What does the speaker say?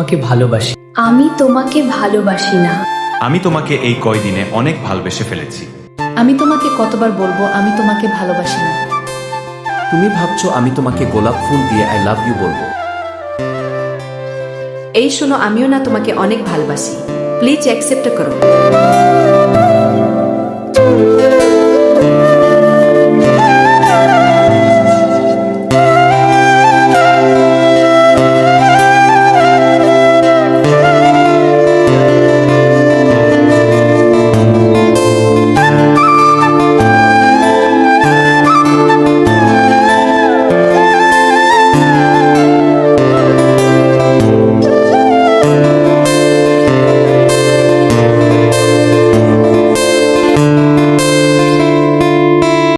তোমাকে ভালোবাসি। আমি তোমাকে ভালোবাসি না। আমি তোমাকে এই কয়দিনে অনেক ভালোবেসে ফেলেছি। আমি তোমাকে কতবার বলবো আমি তোমাকে ভালোবাসি না। তুমি ভাবছো আমি তোমাকে গোলাপ ফুল দিয়ে আই লাভ ইউ বলবো? এই শোনো, আমিও না তোমাকে অনেক ভালোবাসি। প্লিজ অ্যাকসেপ্ট করো।